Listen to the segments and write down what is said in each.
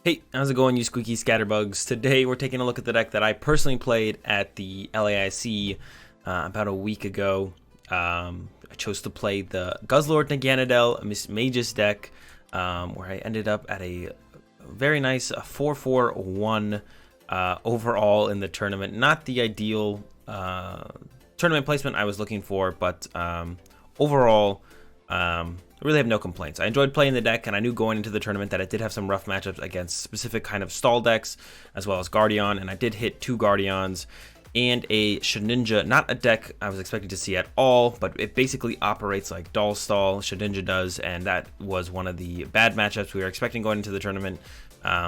Hey, how's it going, you squeaky scatterbugs? Today we're taking a look at the deck that I personally played at the LAIC about a week ago. I chose to play the Guzzlord Naganadel Mismagius deck, where I ended up at a very nice 4-4-1 overall in the tournament. Not the ideal tournament placement I was looking for, but overall, I really have no complaints. I enjoyed playing the deck, and I knew going into the tournament that it did have some rough matchups against specific kind of stall decks, as well as Guardian, and I did hit 2 Guardians and a Shedinja. Not a deck I was expecting to see at all, but it basically operates like Doll Stall, Shedinja does, and that was one of the bad matchups we were expecting going into the tournament,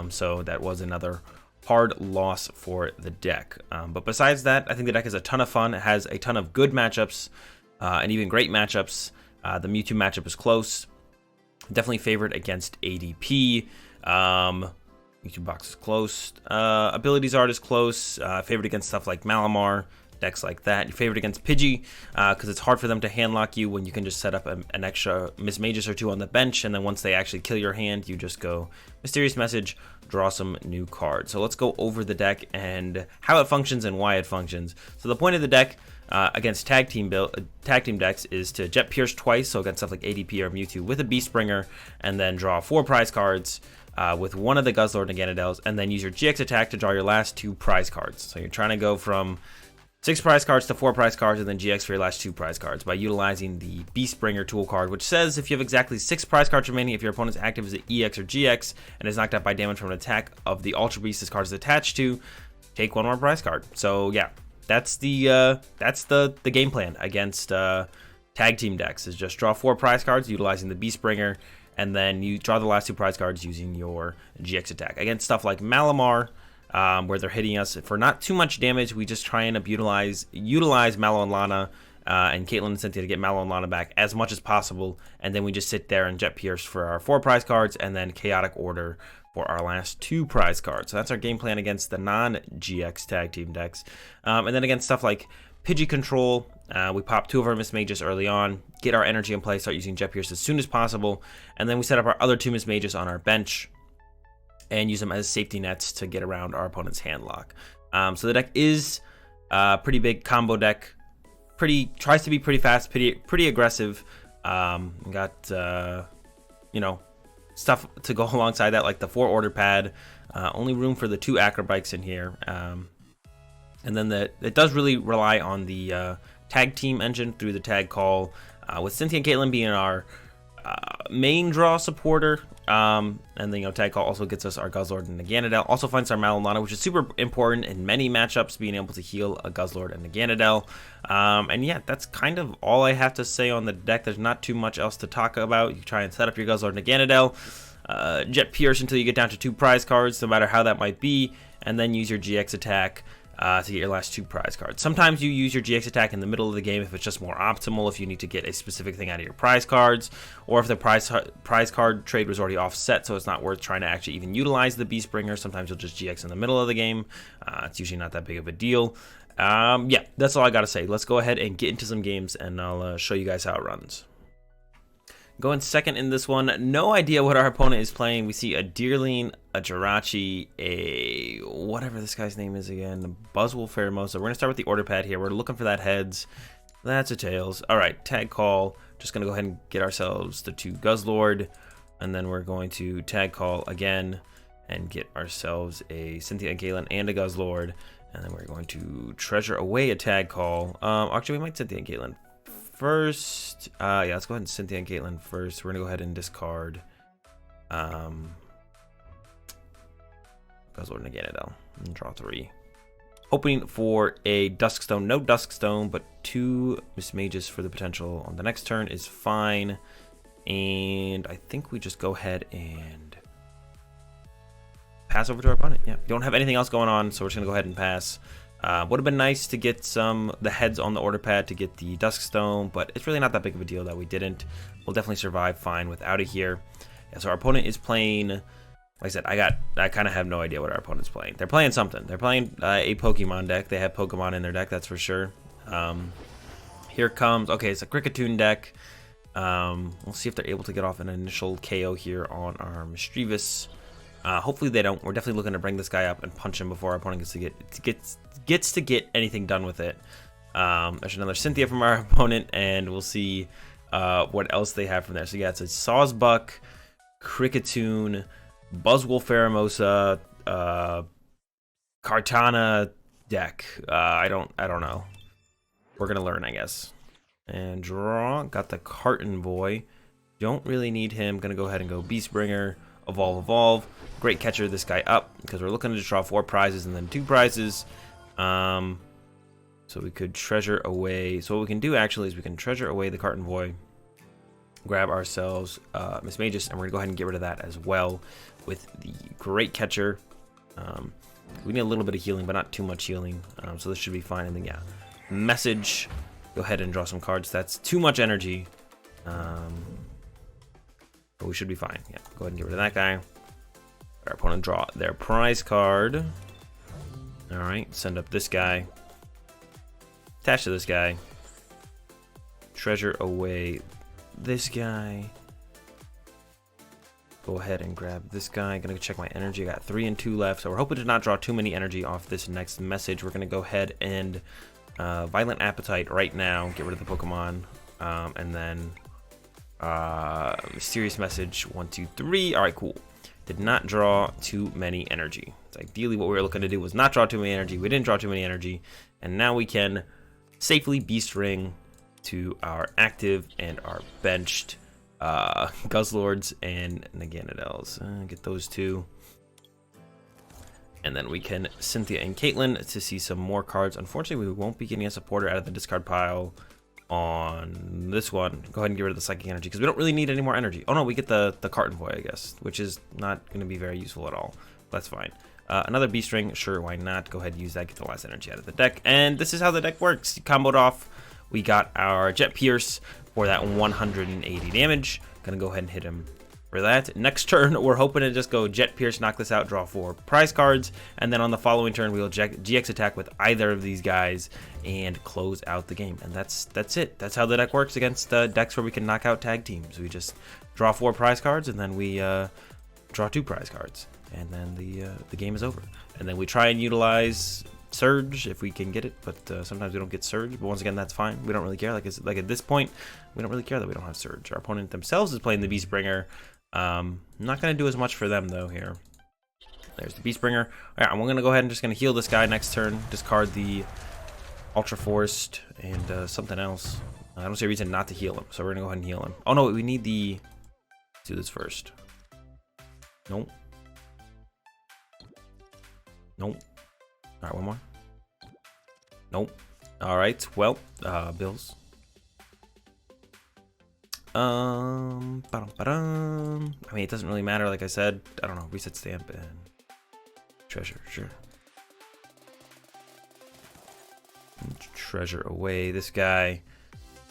so that was another hard loss for the deck. But besides that, I think the deck is a ton of fun. It has a ton of good matchups, and even great matchups. The Mewtwo matchup is close. Definitely favored against ADP. Mewtwo box is close. Abilities Art is close. Favored against stuff like Malamar, decks like that. You're favored against Pidgey because it's hard for them to handlock you when you can just set up an extra Mismagius or 2 on the bench, and then once they actually kill your hand, you just go Mysterious Message, draw some new cards. So let's go over the deck and how it functions and why it functions. So the point of the deck against tag team decks is to Jet Pierce twice, so against stuff like ADP or Mewtwo, with a Beast Bringer, and then draw 4 prize cards with one of the Guzzlord Naganadels, and then use your GX attack to draw your last 2 prize cards. So you're trying to go from 6 prize cards to 4 prize cards, and then GX for your last 2 prize cards by utilizing the Beast Bringer tool card, which says if you have exactly 6 prize cards remaining, if your opponent's active is an EX or GX and is knocked out by damage from an attack of the Ultra Beast this card is attached to, take 1 more prize card. So yeah, that's the game plan against tag team decks, is just draw 4 prize cards utilizing the Beast Bringer, and then you draw the last 2 prize cards using your GX attack. Against stuff like Malamar, where they're hitting us for not too much damage, we just try and utilize Mallow Lana and Caitlin and Cynthia to get Mallow Lana back as much as possible, and then we just sit there and Jet Pierce for our 4 prize cards, and then Chaotic Order for our last 2 prize cards. So that's our game plan against the non-GX tag team decks. And then against stuff like Pidgey Control, we pop 2 of our Mismagius early on, get our energy in play, start using Jet Pierce as soon as possible, and then we set up our other 2 Mismagius on our bench and use them as safety nets to get around our opponent's hand lock. So the deck is a pretty big combo deck. Tries to be pretty fast, pretty aggressive. Got stuff to go alongside that, like the 4 Order Pad. Only room for the 2 Acro Bikes in here. And then it does really rely on the tag team engine through the Tag Call, with Cynthia Caitlin being our main draw supporter. And then, Tag Call also gets us our Guzzlord and Naganadel. Also finds our Mallow Lana, which is super important in many matchups, being able to heal a Guzzlord and Naganadel. And yeah, that's kind of all I have to say on the deck. There's not too much else to talk about. You try and set up your Guzzlord and Naganadel, Jet Pierce until you get down to 2 prize cards, no matter how that might be, and then use your GX attack to get your last 2 prize cards. Sometimes you use your GX attack in the middle of the game if it's just more optimal, if you need to get a specific thing out of your prize cards, or if the prize card trade was already offset, so it's not worth trying to actually even utilize the Beast Bringer. Sometimes you'll just GX in the middle of the game. It's usually not that big of a deal. Yeah, that's all I gotta say. Let's go ahead and get into some games, and I'll show you guys how it runs. Going second in this one, no idea what our opponent is playing. We see a Deerling, a Jirachi, a whatever this guy's name is again, Buzzwolf Pheromosa. We're gonna start with the Order Pad here. We're looking for that heads. That's a tails. All right, Tag Call. Just gonna go ahead and get ourselves the 2 Guzzlord, and then we're going to Tag Call again and get ourselves a Cynthia and Caitlin and a Guzzlord, and then we're going to treasure away a Tag Call. Actually, we might Cynthia and Caitlin first. Yeah, let's go ahead and Cynthia and Caitlin first. We're gonna go ahead and discard Guzzlord and Naganadel and draw 3. Hoping for a Dusk Stone. No Dusk Stone, but 2 Mismagius for the potential on the next turn is fine. And I think we just go ahead and pass over to our opponent. Yeah, we don't have anything else going on, so we're just gonna go ahead and pass. Would have been nice to get the heads on the Order Pad to get the Dusk Stone, but it's really not that big of a deal that we didn't. We'll definitely survive fine without it here. Yeah, so our opponent is playing, like I said, I kind of have no idea what our opponent's playing. They're playing something. They're playing a Pokemon deck. They have Pokemon in their deck, that's for sure. Here comes, okay, it's a Kricketune deck. We'll see if they're able to get off an initial KO here on our Misdreavus. Hopefully they don't. We're definitely looking to bring this guy up and punch him before our opponent gets to get anything done with it. There's another Cynthia from our opponent, and we'll see what else they have from there. So yeah, it's a Sawsbuck, Cricketoon, Buzzwole Pheromosa, Kartana deck. I don't know. We're gonna learn, I guess. And draw. Got the Kartenvoy. Don't really need him. Gonna go ahead and go Beast Bringer, Evolve. Great Catcher this guy up because we're looking to draw 4 prizes and then 2 prizes. So we could treasure away. So what we can do actually is we can treasure away the Kartenvoy, grab ourselves Mismagius, and we're gonna go ahead and get rid of that as well with the Great Catcher. We need a little bit of healing, but not too much healing. So this should be fine. And then yeah, message. Go ahead and draw some cards. That's too much energy. But we should be fine. Yeah, go ahead and get rid of that guy. Our opponent draw their prize card. All right, send up this guy. Attach to this guy. Treasure away this guy. Go ahead and grab this guy. Gonna check my energy. I got 3 and 2 left, so we're hoping to not draw too many energy off this next message. We're gonna go ahead and Violent Appetite right now. Get rid of the Pokemon, and then Mysterious Message 1, 2, 3. All right, cool. Did not draw too many energy. So ideally, what we were looking to do was not draw too many energy. We didn't draw too many energy, and now we can safely Beast Ring to our active and our benched Guzzlords and Naganadels. Get those 2. And then we can Cynthia and Caitlin to see some more cards. Unfortunately, we won't be getting a supporter out of the discard pile on this one. Go ahead and get rid of the Psychic Energy because we don't really need any more energy. Oh no, we get the Kartenvoy, I guess, which is not going to be very useful at all. That's fine. Another Beast Ring, sure, why not? Go ahead and use that, get the last energy out of the deck. And this is how the deck works. Comboed off, we got our Jet Pierce for that 180 damage. Gonna go ahead and hit him for that. Next turn, we're hoping to just go Jet Pierce, knock this out, draw 4 prize cards, and then on the following turn, we'll GX attack with either of these guys and close out the game. And that's it. That's how the deck works against decks where we can knock out tag teams. We just draw 4 prize cards, and then we draw 2 prize cards, and then the game is over. And then we try and utilize Surge if we can get it, but sometimes we don't get Surge. But once again, that's fine. We don't really care. Like at this point, we don't really care that we don't have Surge. Our opponent themselves is playing the Beast Bringer. Not gonna do as much for them though here. There's the Beast Bringer. All right, I'm gonna go ahead and just gonna heal this guy next turn. Discard the Ultra Forest and something else. I don't see a reason not to heal him, so we're gonna go ahead and heal him. Oh no, we need the. Let's do this first. Nope. Nope. All right, one more. Nope. All right. Well, Bills. I mean, it doesn't really matter. Like I said, I don't know. Reset Stamp and Treasure, sure. Treasure away this guy.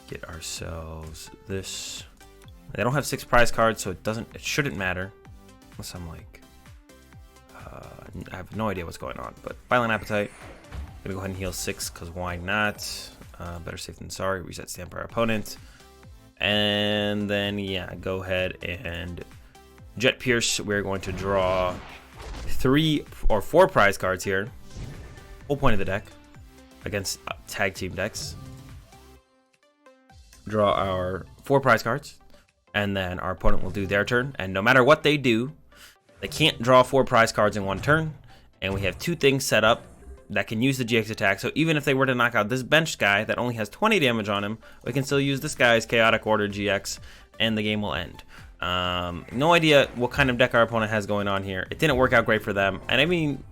Get ourselves this. They don't have 6 prize cards, so it shouldn't matter. Unless I'm like, I have no idea what's going on. But Violent Appetite. Gonna go ahead and heal 6 because why not? Better safe than sorry. Reset Stamp our opponent. And then, yeah, go ahead and Jet Pierce. We're going to draw 3 or 4 prize cards here. Whole point of the deck against tag team decks. Draw our 4 prize cards, and then our opponent will do their turn. And no matter what they do, they can't draw 4 prize cards in one turn. And we have 2 things set up that can use the GX attack. So even if they were to knock out this benched guy that only has 20 damage on him, we can still use this guy's Chaotic Order GX, and the game will end. No idea what kind of deck our opponent has going on here. It didn't work out great for them. And I mean,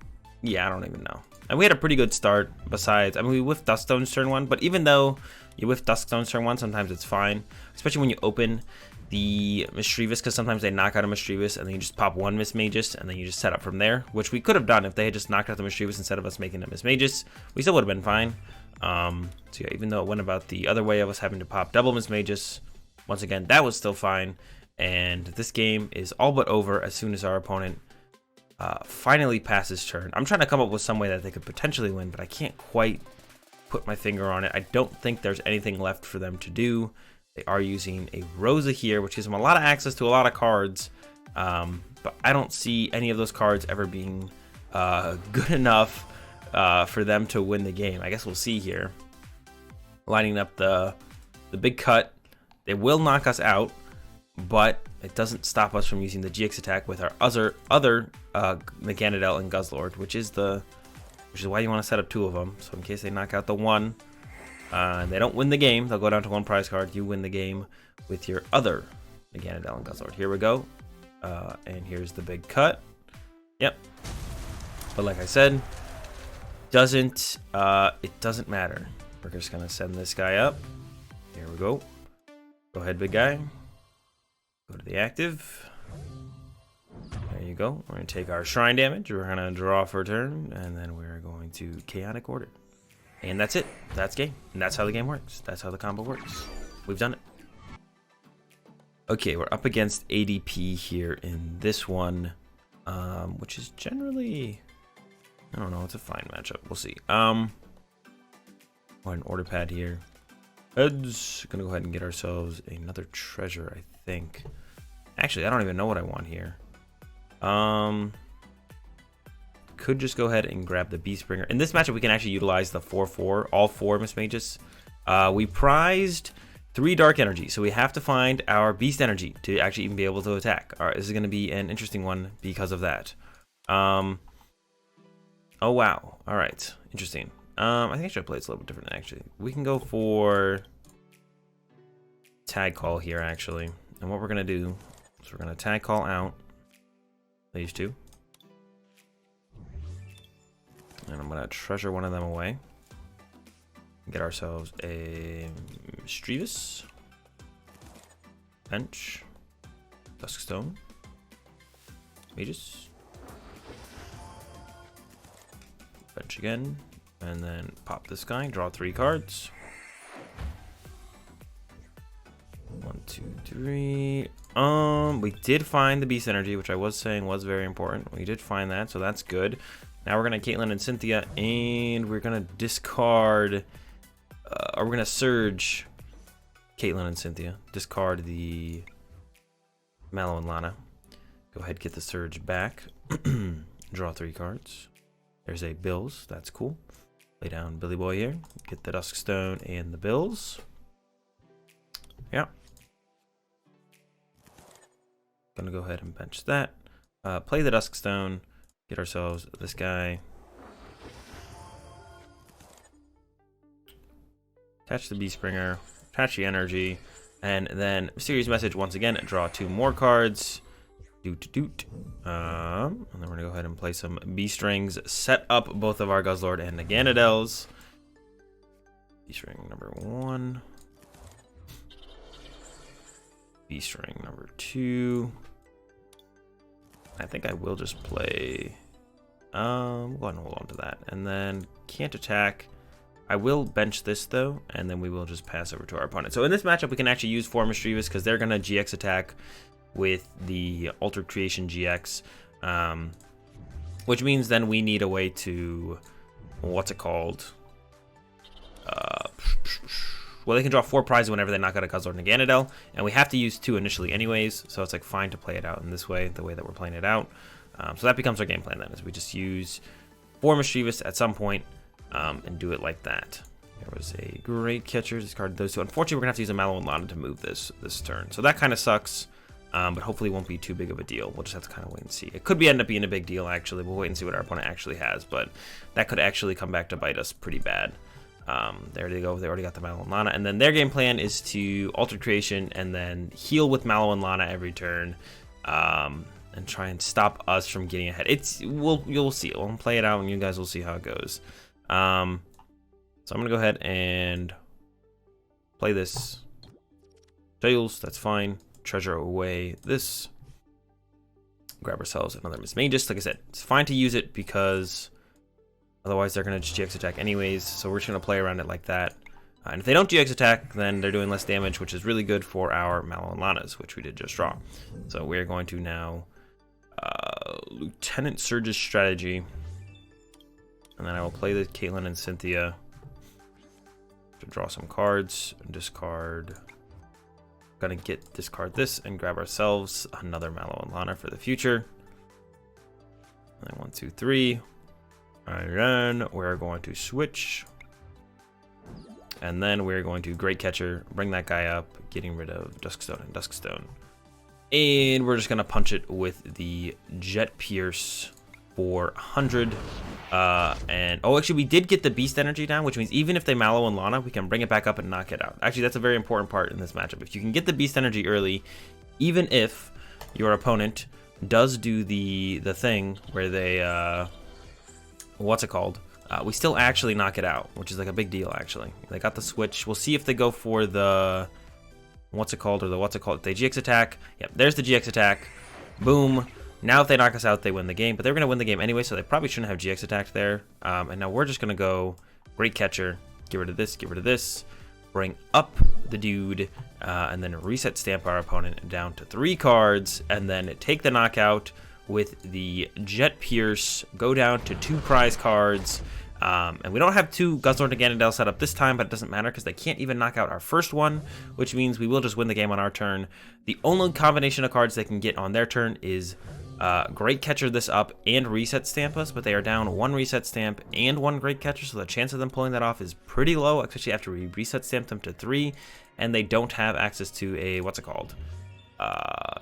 yeah, I don't even know. And we had a pretty good start besides, I mean, we whiffed Dusk Stone's turn 1, but even though you whiff Dusk Stone's turn 1, sometimes it's fine. Especially when you open the Misdreavus, because sometimes they knock out a Misdreavus and then you just pop 1 Mismagius and then you just set up from there, which we could have done if they had just knocked out the Misdreavus instead of us making a Mismagius. We still would have been fine. So yeah, even though it went about the other way of us having to pop double Mismagius, once again, that was still fine. And this game is all but over as soon as our opponent finally passes turn. I'm trying to come up with some way that they could potentially win, but I can't quite put my finger on it. I don't think there's anything left for them to do. They are using a Rosa here, which gives them a lot of access to a lot of cards. But I don't see any of those cards ever being good enough for them to win the game. I guess we'll see here. Lining up the big cut. They will knock us out, but it doesn't stop us from using the GX attack with our other Naganadel and Guzzlord, which is why you want to set up 2 of them. So in case they knock out the one, and they don't win the game, they'll go down to 1 prize card. You win the game with your other Naganadel and Guzzlord. Here we go. And here's the big cut. Yep. But like I said, it doesn't matter. We're just gonna send this guy up. Here we go. Go ahead, big guy. Go to the active. There you go. We're gonna take our shrine damage. We're gonna draw for a turn, and then we're going to chaotic order. And that's it. That's game. And that's how the game works. That's how the combo works. We've done it. Okay, we're up against ADP here in this one, which is generally, I don't know, it's a fine matchup. We'll see. Or an order pad here. Heads. Gonna go ahead and get ourselves another treasure, I think. Actually, I don't even know what I want here. Could just go ahead and grab the Beast Bringer. In this matchup, we can actually utilize the 4/4, all 4 Mismagius. We prized 3 dark energy, so we have to find our Beast Energy to actually even be able to attack. All right, this is going to be an interesting one because of that. Oh wow! All right, interesting. I think I should play it a little bit different actually. We can go for Tag Call here actually, and what we're gonna do is we're gonna Tag Call out these 2, and I'm gonna treasure one of them away. Get ourselves a Misdreavus, bench, Dusk Stone, Magus, bench again, and then pop this guy, draw 3 cards. 1, 2, 3. We did find the Beast Energy, which I was saying was very important. We did find that, so that's good. Now we're gonna Caitlin and Cynthia, and we're gonna discard. Or we're gonna surge Caitlin and Cynthia. Discard the Mallow Lana. Go ahead, get the surge back. Draw 3 cards. There's a Bills. That's cool. Lay down Billy Boy here. Get the Dusk Stone and the Bills. Yeah. Gonna go ahead and bench that. Play the Dusk Stone. Get ourselves this guy. Attach the Beast Bringer. Attach the energy. And then Mysterious Message once again. Draw 2 more cards. And then we're gonna go ahead and play some Beast Rings. Set up both of our Guzzlord and Naganadels. Beast Ring number 1. Beast Ring number 2. I think I will just play. We'll go ahead and hold on to that. And then can't attack. I will bench this though, and then we will just pass over to our opponent. So in this matchup, we can actually use 4 Misdreavus because they're gonna GX attack with the Altered Creation GX, which means then we need a way to, what's it called? Well, they can draw 4 prizes whenever they knock out a Guzzlord and Naganadel, and we have to use 2 initially anyways, so it's like fine to play it out in this way, the way that we're playing it out. So that becomes our game plan then, is we just use 4 Misdreavus at some point and do it like that. There was a Great Catcher, discard those 2. Unfortunately, we're gonna have to use a Mallow Lana to move this turn, so that kind of sucks. But hopefully it won't be too big of a deal. We'll just have to kind of wait and see. It could end up being a big deal, actually. We'll wait and see what our opponent actually has, but that could actually come back to bite us pretty bad. There they go. They already got the Mallow and Lana. And then their game plan is to Alter Creation and then heal with Mallow and Lana every turn and try and stop us from getting ahead. You'll see it. We'll play it out, and you guys will see how it goes. So I'm going to go ahead and play this. Jails, that's fine. Treasure away this. Grab ourselves another Mismagius. Like I said, it's fine to use it because otherwise they're going to GX attack anyways. So we're just going to play around it like that. And if they don't GX attack, then they're doing less damage, which is really good for our Mallow and Lanas, which we did just draw. So we're going to now Lieutenant Surge's Strategy. And then I will play the Caitlin and Cynthia to draw some cards and discard gonna discard this and grab ourselves another Mallow Lana for the future. And 1, 2, 3. And then we're going to switch. And then we're going to Great Catcher, bring that guy up, getting rid of Dusk Stone and Dusk Stone. And we're just gonna punch it with the Jet Pierce for 100. And oh, actually we did get the Beast Energy down, which means even if they Mallow and Lana, we can bring it back up and knock it out. Actually, that's a very important part in this matchup. If you can get the Beast Energy early, even if your opponent does do the thing where they what's it called? We still actually knock it out, which is like a big deal. Actually, they got the switch. We'll see if they go for the what's it called, or the what's it called? The GX attack. Yep, there's the GX attack. Boom. Now if they knock us out, they win the game. But they're gonna win the game anyway, so they probably shouldn't have GX attacked there. And now we're just gonna go Great Catcher. Get rid of this. Get rid of this. Bring up the dude, and then reset stamp our opponent down to 3 cards, and then take the knockout with the Jet Pierce. Go down to 2 prize cards. And we don't have 2 Guzzlord Naganadel set up this time, but it doesn't matter because they can't even knock out our first one, which means we will just win the game on our turn. The only combination of cards they can get on their turn is Great Catcher this up and Reset Stamp us, but they are down 1 Reset Stamp and 1 Great Catcher, so the chance of them pulling that off is pretty low, especially after we Reset Stamp them to 3, and they don't have access to a, what's it called?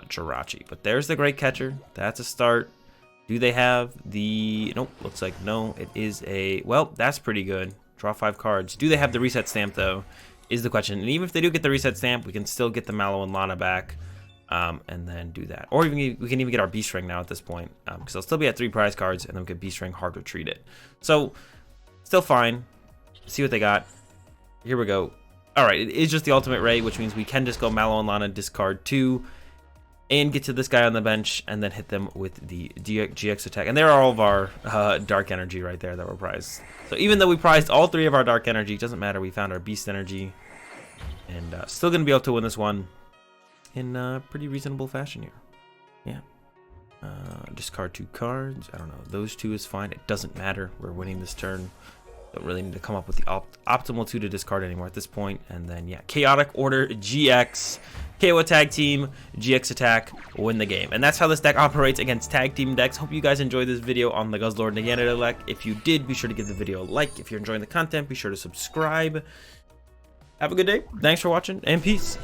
Jirachi. But there's the Great Catcher. That's a start. Do they have the... Nope, looks like no. It is a... Well, that's pretty good. Draw 5 cards. Do they have the Reset Stamp, though, is the question. And even if they do get the Reset Stamp, we can still get the Mallow and Lana back, and then do that. Or even we can even get our Beast Ring now at this point, because they'll still be at 3 prize cards, and then we can Beast Ring, hard retreat it. So, still fine. See what they got. Here we go. All right, it is just the Ultimate Ray, which means we can just go Mallow and Lana, discard 2, and get to this guy on the bench, and then hit them with the GX attack. And there are all of our Dark Energy right there that were prized. So even though we prized all 3 of our Dark Energy, it doesn't matter. We found our Beast Energy, and still going to be able to win this one in pretty reasonable fashion here. Yeah. Discard 2 cards. I don't know. Those 2 is fine. It doesn't matter. We're winning this turn. Don't really need to come up with the optimal 2 to discard anymore at this point. And then, yeah, Chaotic Order GX. KO tag team, GX attack, win the game. And that's how this deck operates against tag team decks. Hope you guys enjoyed this video on the Guzzlord Naganadel deck. If you did, be sure to give the video a like. If you're enjoying the content, be sure to subscribe. Have a good day. Thanks for watching, and peace.